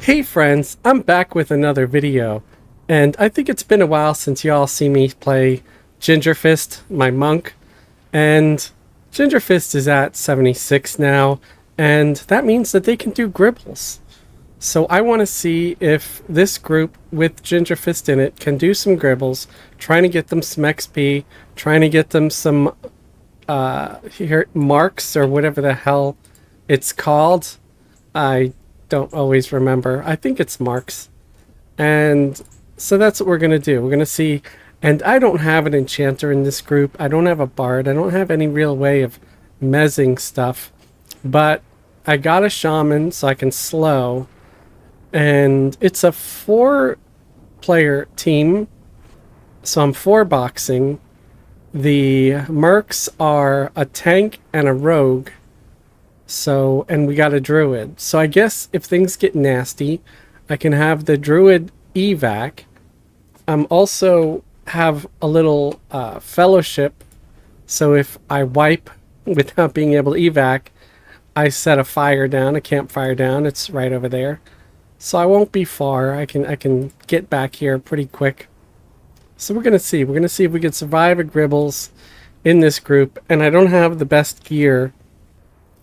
Hey friends, I'm back with another video, and I think it's been a while since y'all see me play Gingerfist, my monk, and Gingerfist is at 76 now, and that means that they can do Gribbles. So I want to see if this group with Gingerfist in it can do some Gribbles, trying to get them some XP, trying to get them some marks or whatever the hell it's called. I don't always remember. I think it's marks. And so that's what we're going to do. We're going to see. And I don't have an enchanter in this group. I don't have a bard. I don't have any real way of mezzing stuff. But I got a shaman so I can slow. And it's a 4-player team. So I'm 4-boxing. The mercs are a tank and a rogue. So, and we got a druid. So I guess if things get nasty, I can have the druid evac. Also have a little fellowship. So if I wipe without being able to evac, I set a fire down, a campfire down. It's right over there. So I won't be far. I can get back here pretty quick. So we're gonna see. We're gonna see if we can survive a Gribbles in this group. And I don't have the best gear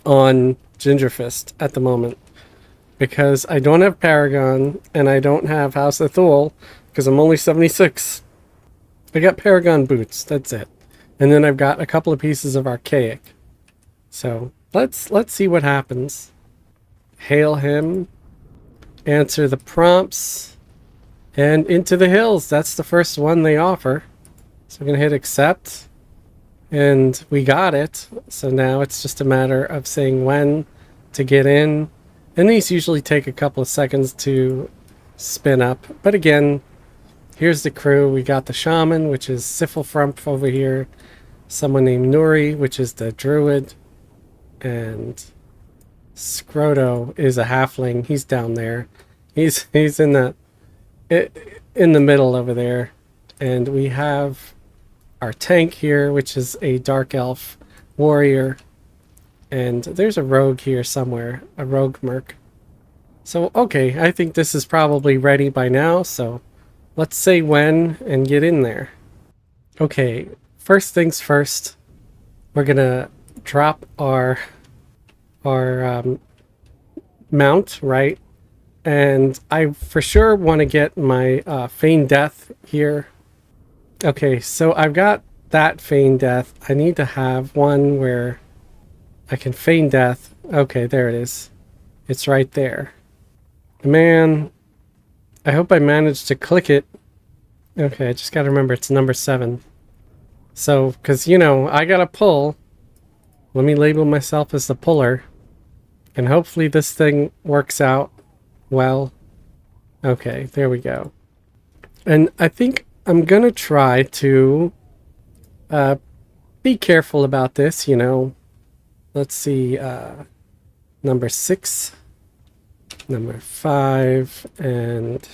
on Gingerfist at the moment because I don't have Paragon and I don't have House of Thule because I'm only 76. I got Paragon boots, that's it. And then I've got a couple of pieces of Archaic. So let's see what happens. Hail him, answer the prompts, and into the hills. That's the first one they offer. So I'm gonna hit accept. And we got it, so now it's just a matter of saying when to get in. And these usually take a couple of seconds to spin up. But again, here's the crew. We got the shaman, which is Siffelfrump over here. Someone named Nuri, which is the druid. And Scroto is a halfling. He's down there. He's in the middle over there. And we have our tank here, which is a dark elf warrior, and there's a rogue here somewhere, a rogue merc. So okay, I think this is probably ready by now, so let's say when and get in there. Okay, first things first, we're gonna drop our mount, right? And I for sure want to get my feign death here. Okay, so I've got that feign death. I need to have one where I can feign death. Okay, there it is. It's right there. Man, I hope I managed to click it. Okay, I just gotta remember it's number 7. So, because, you know, I gotta pull. Let me label myself as the puller. And hopefully this thing works out well. Okay, there we go. And I think I'm gonna try to be careful about this, you know. Let's see, number 6, number 5, and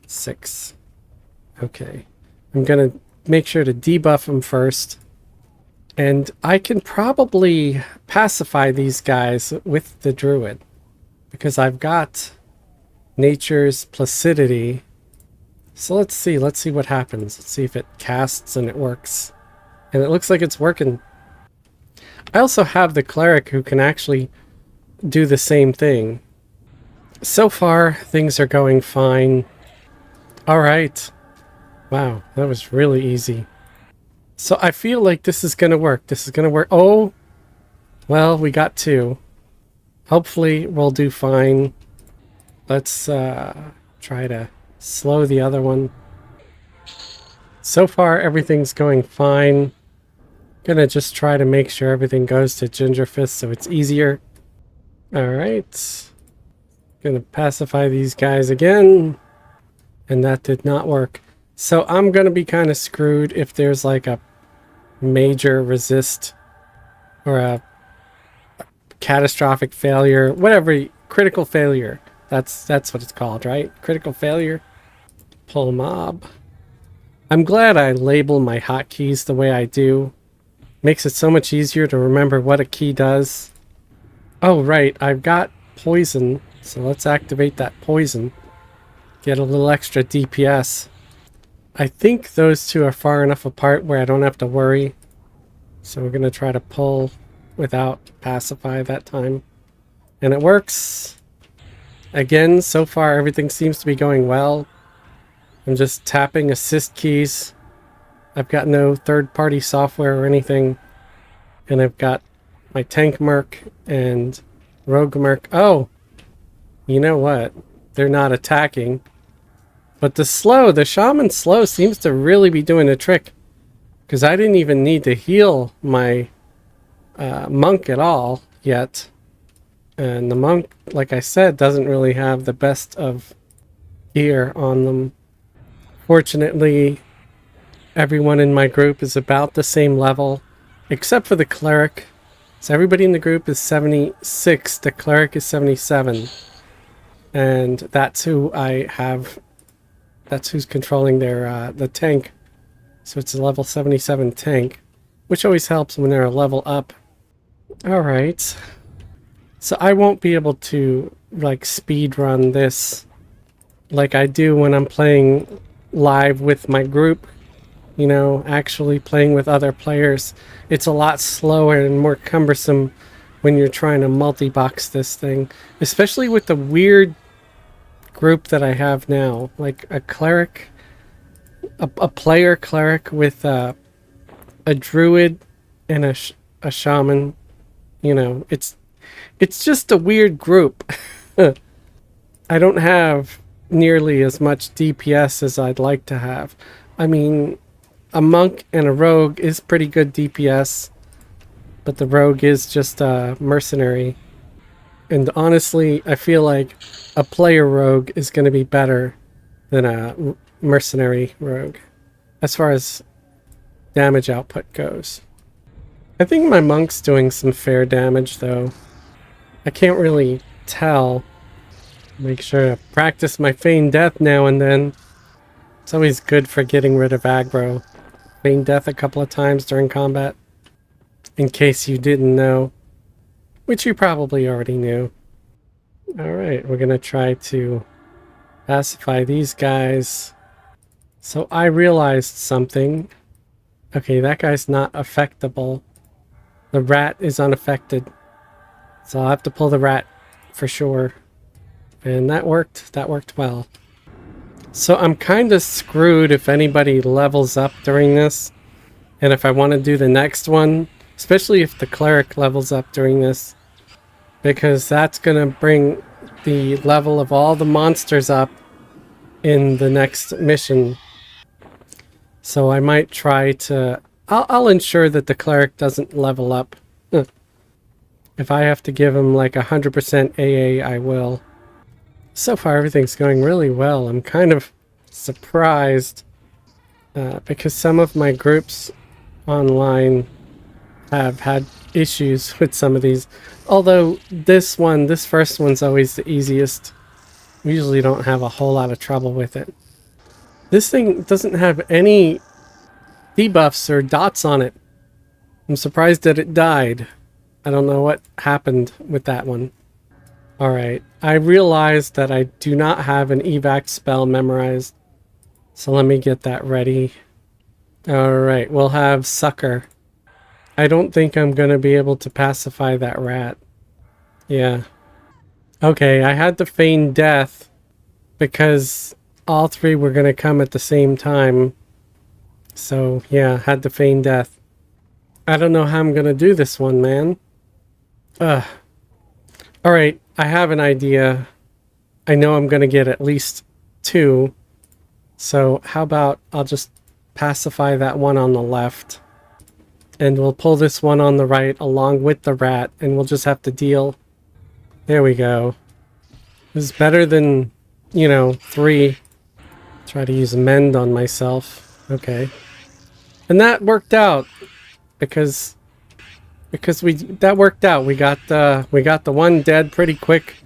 6. Okay, I'm gonna make sure to debuff them first. And I can probably pacify these guys with the druid because I've got nature's placidity. So let's see what happens. Let's see if it casts and it works. And it looks like it's working. I also have the cleric who can actually do the same thing. So far, things are going fine. Alright. Wow, that was really easy. So I feel like this is going to work. This is going to work. Oh, well, we got 2. Hopefully, we'll do fine. Let's try to slow the other one. So far, everything's going fine. Gonna just try to make sure everything goes to Gingerfist so it's easier. Alright. Gonna pacify these guys again. And that did not work. So I'm gonna be kind of screwed if there's like a major resist or a catastrophic failure. Whatever. Critical failure. That's what it's called, right? Critical failure. Pull mob. I'm glad I label my hotkeys the way I do. Makes it so much easier to remember what a key does. Oh, right. I've got poison So let's activate that poison. Get a little extra DPS. I think those two are far enough apart where I don't have to worry. So we're going to try to pull without pacify that time. And it works. Again, so far everything seems to be going well. I'm just tapping assist keys. I've got no third-party software or anything. And I've got my tank merc and rogue merc. Oh! You know what? They're not attacking. But the shaman slow seems to really be doing a trick. Because I didn't even need to heal my monk at all yet. And the monk, like I said, doesn't really have the best of gear on them. Fortunately, everyone in my group is about the same level, except for the cleric. So everybody in the group is 76, the cleric is 77. And that's who I have, that's who's controlling their the tank. So it's a level 77 tank, which always helps when they're a level up. Alright. So I won't be able to, like, speed run this like I do when I'm playing live with my group. You know, actually playing with other players. It's a lot slower and more cumbersome when you're trying to multi-box this thing. Especially with the weird group that I have now. Like a cleric, a player cleric with a druid and a shaman. You know, it's just a weird group. I don't have nearly as much DPS as I'd like to have. I mean, a monk and a rogue is pretty good DPS, but the rogue is just a mercenary. And honestly, I feel like a player rogue is going to be better than a mercenary rogue as far as damage output goes. I think my monk's doing some fair damage though. I can't really tell. Make sure to practice my feign death now and then. It's always good for getting rid of aggro. Feign death a couple of times during combat. In case you didn't know. Which you probably already knew. Alright, we're gonna try to pacify these guys. So I realized something. Okay, that guy's not affectable. The rat is unaffected. So I'll have to pull the rat for sure. And that worked. That worked well. So I'm kind of screwed if anybody levels up during this. And if I want to do the next one, especially if the cleric levels up during this. Because that's going to bring the level of all the monsters up in the next mission. So I might try to... I'll ensure that the cleric doesn't level up. If I have to give him like 100% AA, I will. So far, everything's going really well. I'm kind of surprised because some of my groups online have had issues with some of these. Although this first one's always the easiest. We usually don't have a whole lot of trouble with it. This thing doesn't have any debuffs or dots on it. I'm surprised that it died. I don't know what happened with that one. Alright, I realized that I do not have an evac spell memorized. So let me get that ready. Alright, we'll have Sucker. I don't think I'm going to be able to pacify that rat. Yeah. Okay, I had to feign death because all three were going to come at the same time. So, yeah, had to feign death. I don't know how I'm going to do this one, man. Ugh. Alright, I have an idea. I know I'm going to get at least 2. So how about I'll just pacify that one on the left. And we'll pull this one on the right along with the rat. And we'll just have to deal. There we go. This is better than, 3. Try to use mend on myself. Okay. And that worked out. Because that worked out. We got the one dead pretty quick.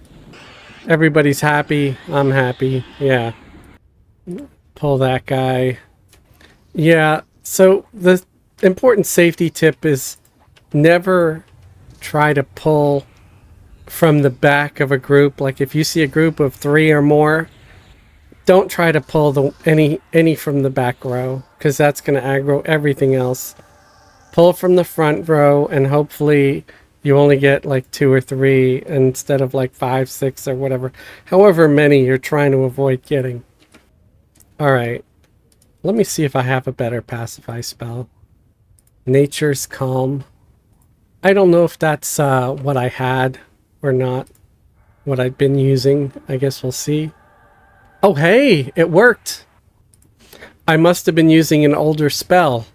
Everybody's happy. I'm happy. Yeah. Pull that guy. Yeah. So the important safety tip is never try to pull from the back of a group. Like if you see a group of 3 or more, don't try to pull any from the back row, because that's going to aggro everything else. Pull from the front row, and hopefully you only get like 2 or 3 instead of like 5, 6 or whatever. However many you're trying to avoid getting. Alright. Let me see if I have a better pacify spell. Nature's Calm. I don't know if that's what I had or not. What I've been using. I guess we'll see. Oh, hey! It worked! I must have been using an older spell.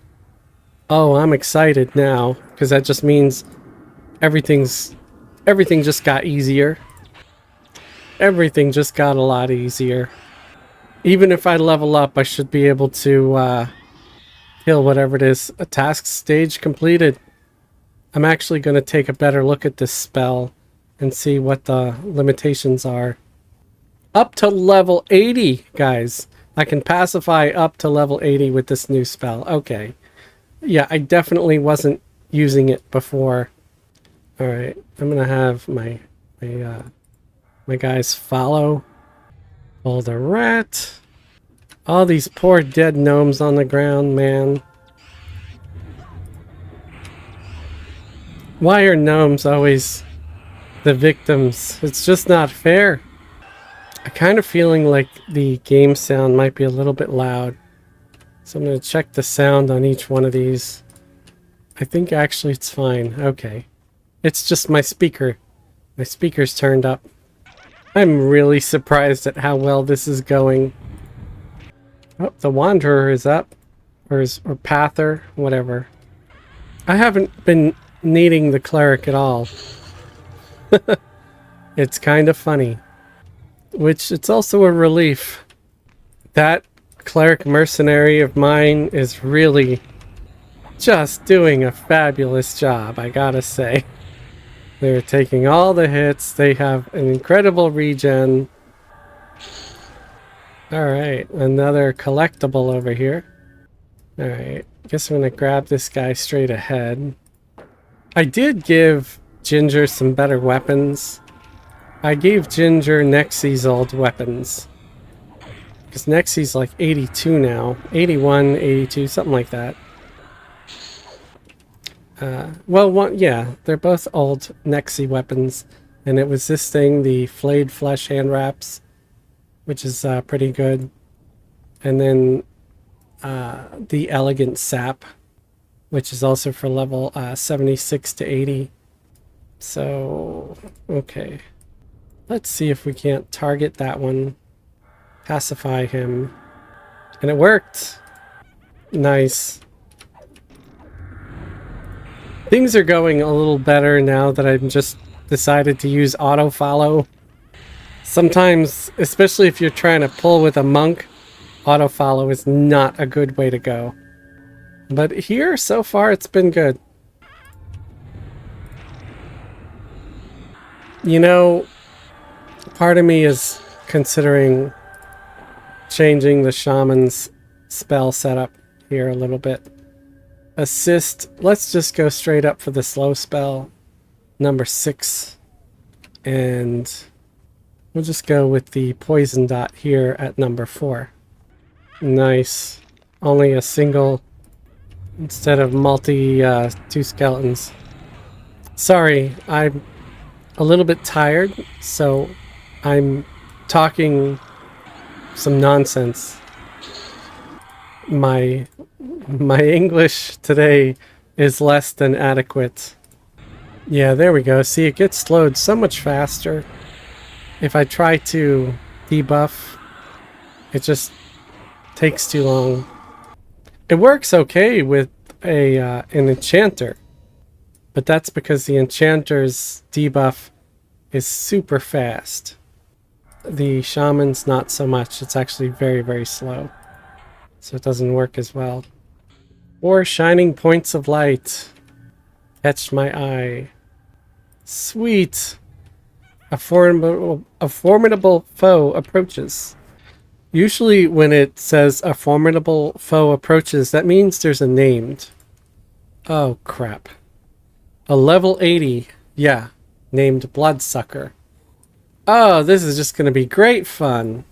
Oh, I'm excited now, because that just means everything just got easier. Everything just got a lot easier. Even if I level up, I should be able to kill whatever it is. A task stage completed. I'm actually going to take a better look at this spell and see what the limitations are. Up to level 80, guys. I can pacify up to level 80 with this new spell. Okay. Yeah, I definitely wasn't using it before. Alright, I'm going to have my guys follow. Pull the rat. All these poor dead gnomes on the ground, man. Why are gnomes always the victims? It's just not fair. I'm kind of feeling like the game sound might be a little bit loud. So I'm going to check the sound on each one of these. I think actually it's fine. Okay. It's just my speaker. My speaker's turned up. I'm really surprised at how well this is going. Oh, the Wanderer is up. Or Pather, whatever. I haven't been needing the Cleric at all. It's kind of funny. Which, it's also a relief. That Cleric Mercenary of mine is really just doing a fabulous job, I gotta say. They're taking all the hits. They have an incredible regen. Alright, another collectible over here. Alright, guess I'm gonna grab this guy straight ahead. I did give Ginger some better weapons. I gave Ginger Nexie's old weapons. Because Nexie's like 82 now. 81, 82, something like that. Yeah, they're both old Nexie weapons. And it was this thing, the Flayed Flesh hand wraps, which is pretty good. And then the Elegant Sap, which is also for level 76 to 80. So, okay. Let's see if we can't target that one. Pacify him. And it worked! Nice. Things are going a little better now that I've just decided to use auto-follow. Sometimes, especially if you're trying to pull with a monk, auto-follow is not a good way to go. But here, so far, it's been good. You know, part of me is considering changing the shaman's spell setup here a little bit. Assist, let's just go straight up for the slow spell, number 6. And we'll just go with the poison dot here at number 4. Nice. Only a single instead of multi 2 skeletons. Sorry, I'm a little bit tired, so I'm talking some nonsense. My English today is less than adequate. Yeah, there we go. See, it gets slowed so much faster. If I try to debuff, it just takes too long. It works okay with an enchanter, but that's because the enchanter's debuff is super fast. The shaman's not so much. It's actually very, very slow. So it doesn't work as well. 4 shining points of light. Catch my eye. Sweet. A formidable foe approaches. Usually when it says a formidable foe approaches, that means there's a named. Oh, crap. A level 80. Yeah. named Bloodsucker. Oh, this is just going to be great fun.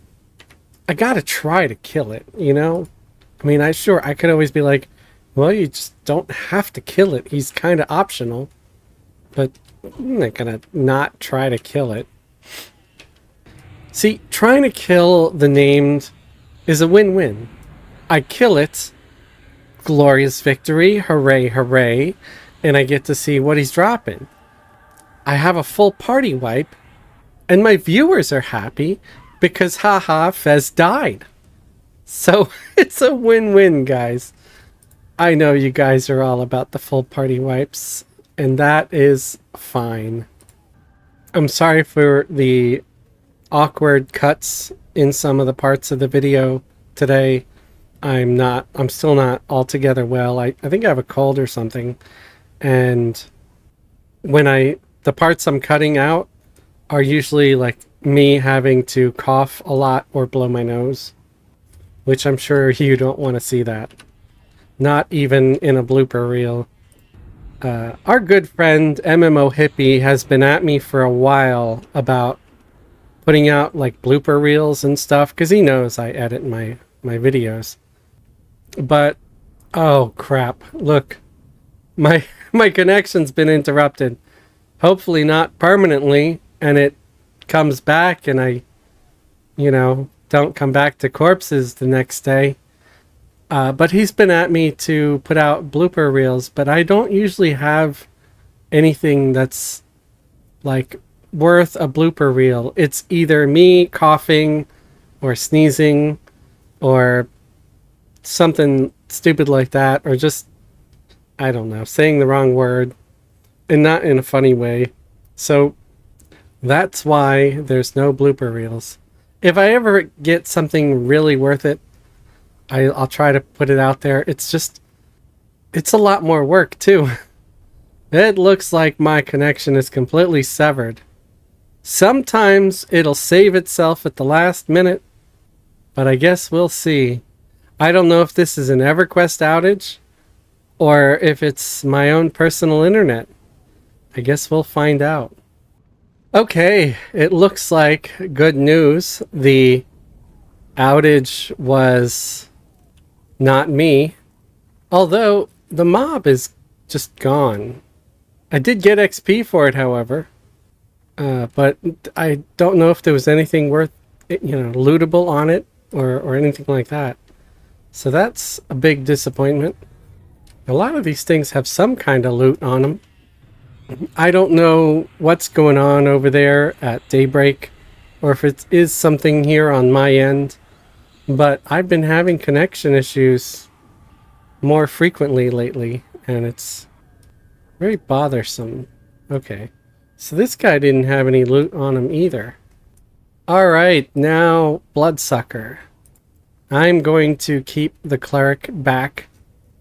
I gotta try to kill it, you know? I mean, I could always be like, well, you just don't have to kill it. He's kind of optional. But I'm not gonna not try to kill it. See, trying to kill the named is a win-win. I kill it, glorious victory, hooray, hooray, and I get to see what he's dropping. I have a full party wipe, and my viewers are happy because haha, Fez died. So it's a win-win, guys. I know you guys are all about the full party wipes, and that is fine. I'm sorry for the awkward cuts in some of the parts of the video today. I'm still not altogether well. I think I have a cold or something. And the parts I'm cutting out are usually like me having to cough a lot or blow my nose, which I'm sure you don't want to see that. Not even in a blooper reel. Our good friend MMO Hippie has been at me for a while about putting out like blooper reels and stuff because he knows I edit my videos. But oh crap! Look, my connection's been interrupted. Hopefully not permanently, and it comes back, and I, don't come back to corpses the next day. But he's been at me to put out blooper reels, but I don't usually have anything that's like worth a blooper reel. It's either me coughing or sneezing or something stupid like that, or just, I don't know, saying the wrong word and not in a funny way. So that's why there's no blooper reels. If I ever get something really worth it, I'll try to put it out there. It's a lot more work too. It looks like my connection is completely severed. Sometimes it'll save itself at the last minute, but I guess we'll see. I don't know if this is an Everquest outage or if it's my own personal internet. I guess we'll find out. Okay, it looks like good news. The outage was not me, although the mob is just gone. I did get XP for it, however, but I don't know if there was anything worth, lootable on it or anything like that. So that's a big disappointment. A lot of these things have some kind of loot on them. I don't know what's going on over there at Daybreak, or if it is something here on my end, but I've been having connection issues more frequently lately, and it's very bothersome. Okay, so this guy didn't have any loot on him either. Alright, now Bloodsucker. I'm going to keep the cleric back,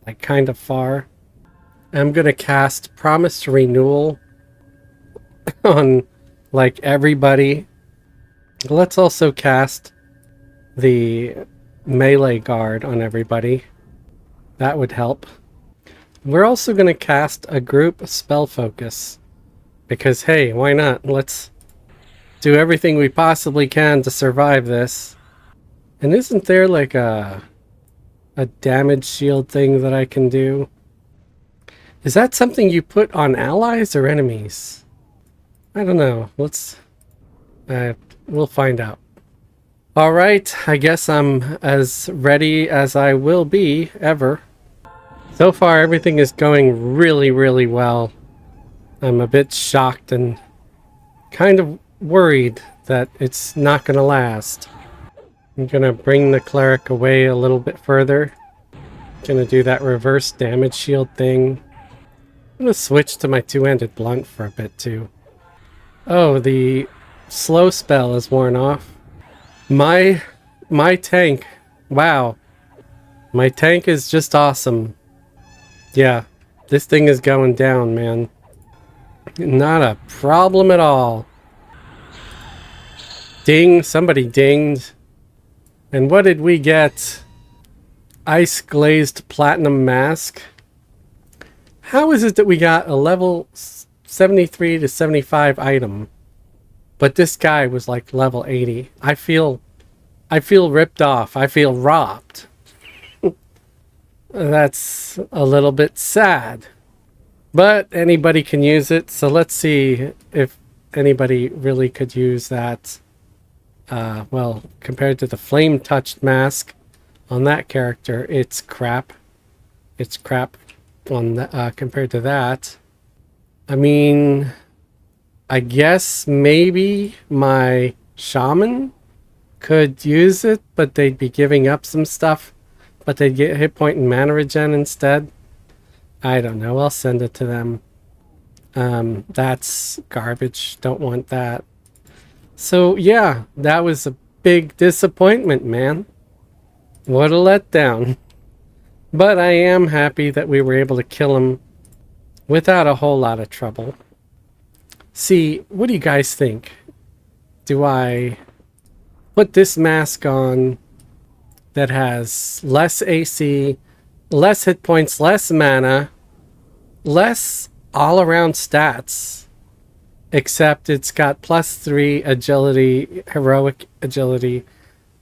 like kind of far. I'm going to cast Promised Renewal on like everybody. Let's also cast the melee guard on everybody. That would help. We're also going to cast a group spell focus. Because hey, why not? Let's do everything we possibly can to survive this. And isn't there like a damage shield thing that I can do? Is that something you put on allies or enemies? I don't know. We'll find out. Alright, I guess I'm as ready as I will be, ever. So far, everything is going really, really well. I'm a bit shocked and kind of worried that it's not going to last. I'm going to bring the cleric away a little bit further. Going to do that reverse damage shield thing. I'm going to switch to my two-handed blunt for a bit too. Oh, the slow spell is worn off. My tank. Wow. My tank is just awesome. Yeah, this thing is going down, man. Not a problem at all. Ding, somebody dinged. And what did we get? Ice glazed platinum mask. How is it that we got a level 73 to 75 item. But this guy was like level 80. I feel ripped off. I feel robbed. That's a little bit sad. But anybody can use it, so let's see if anybody really could use that. Well, compared to the flame touched mask on that character, it's crap. It's crap on compared to that. I mean, I guess maybe my shaman could use it, but they'd be giving up some stuff. But they'd get hit point and mana regen instead. I don't know. I'll send it to them. That's garbage. Don't want that. So yeah, that was a big disappointment, man. What a letdown. But I am happy that we were able to kill him without a whole lot of trouble. See, what do you guys think? Do I put this mask on that has less AC, less hit points, less mana, less all-around stats, except it's got +3 agility, heroic agility,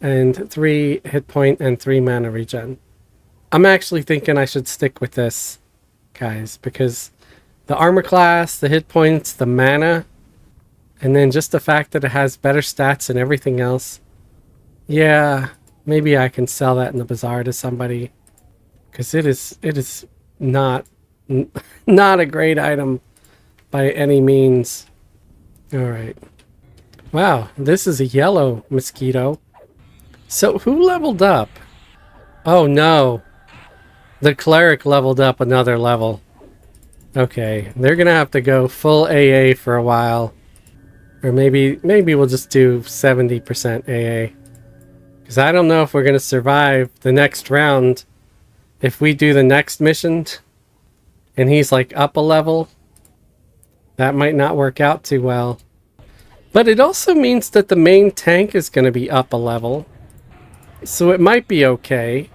and 3 hit point and 3 mana regen? I'm actually thinking I should stick with this, guys, because the armor class, the hit points, the mana, and then just the fact that it has better stats and everything else. Yeah, maybe I can sell that in the bazaar to somebody, because it is not a great item by any means. All right. Wow, this is a yellow mosquito. So who leveled up? Oh no. The cleric leveled up another level. Okay, they're gonna have to go full AA for a while. Or maybe we'll just do 70% AA. Because I don't know if we're gonna survive the next round. If we do the next mission and he's like up a level, that might not work out too well. But it also means that the main tank is going to be up a level. So it might be okay.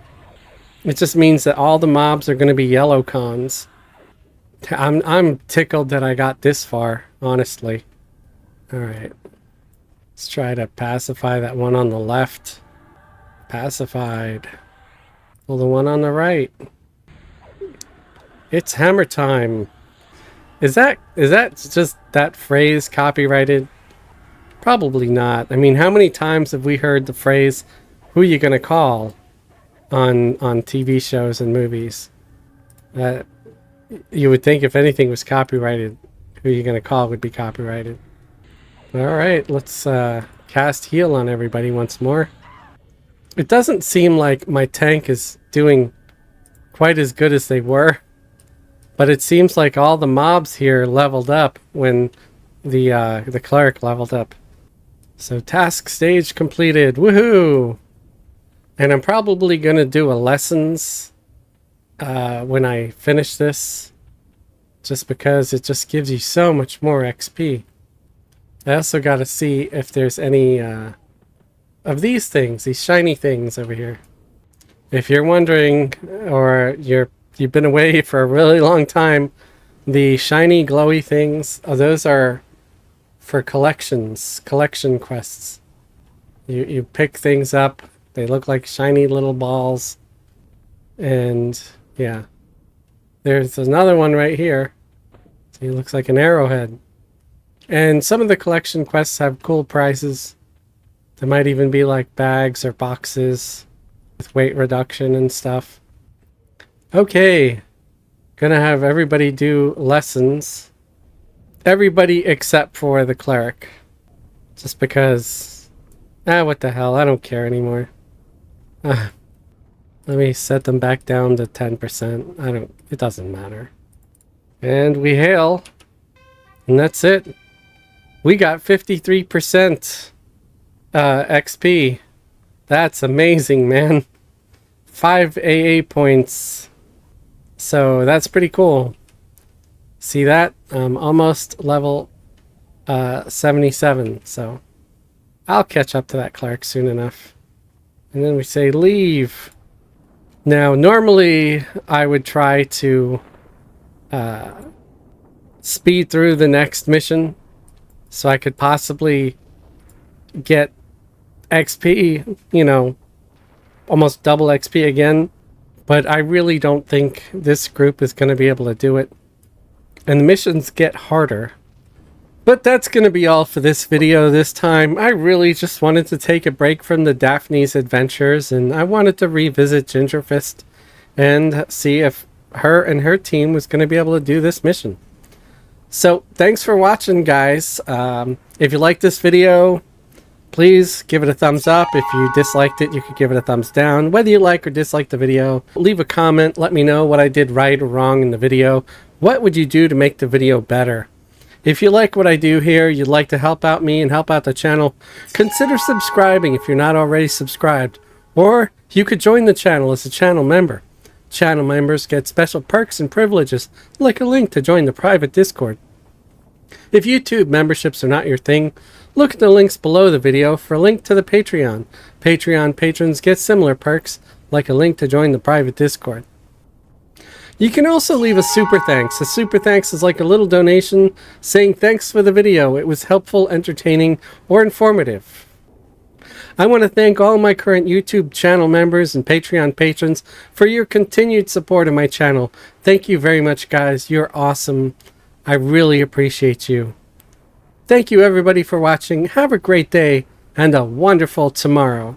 It just means that all the mobs are going to be yellow cons. I'm tickled that I got this far, honestly. Alright. Let's try to pacify that one on the left. Pacified. Well, the one on the right. It's hammer time. Is that just that phrase copyrighted? Probably not. I mean, how many times have we heard the phrase, "Who you gonna call?" on TV shows and movies? You would think if anything was copyrighted, "Who you gonna call" would be copyrighted. All right, let's cast heal on everybody once more. It doesn't seem like my tank is doing quite as good as they were, but it seems like all the mobs here leveled up when the cleric leveled up. So task stage completed. Woohoo! And I'm probably gonna do a lessons when I finish this, just because it just gives you so much more XP. I also got to see if there's any of these things, these shiny things over here. If you're wondering, or you've been away for a really long time, the shiny glowy things, those are for collection quests. You pick things up, they look like shiny little balls, and yeah. There's another one right here. See, it looks like an arrowhead. And some of the collection quests have cool prizes. There might even be like bags or boxes with weight reduction and stuff. Okay, gonna have everybody do lessons. Everybody except for the cleric. Just because... what the hell, I don't care anymore. Let me set them back down to 10%. It doesn't matter. And we hail. And that's it. We got 53% XP. That's amazing, man. 5 AA points. So that's pretty cool. See that? Almost level 77. So I'll catch up to that cleric soon enough. And then we say leave. Now, normally I would try to speed through the next mission so I could possibly get XP, you know, almost double XP again. But I really don't think this group is going to be able to do it. And the missions get harder. But that's going to be all for this video this time. I really just wanted to take a break from the Daphne's adventures, and I wanted to revisit Gingerfist and see if her and her team was going to be able to do this mission. So thanks for watching, guys. If you like this video, please give it a thumbs up. If you disliked it, you could give it a thumbs down. Whether you like or dislike the video, leave a comment. Let me know what I did right or wrong in the video. What would you do to make the video better? If you like what I do here, you'd like to help out me and help out the channel, consider subscribing if you're not already subscribed. Or you could join the channel as a channel member. Channel members get special perks and privileges, like a link to join the private Discord. If YouTube memberships are not your thing, look at the links below the video for a link to the Patreon. Patreon patrons get similar perks, like a link to join the private Discord. You can also leave a super thanks. A super thanks is like a little donation saying thanks for the video. It was helpful, entertaining, or informative. I want to thank all my current YouTube channel members and Patreon patrons for your continued support of my channel. Thank you very much, guys. You're awesome. I really appreciate you. Thank you, everybody, for watching. Have a great day and a wonderful tomorrow.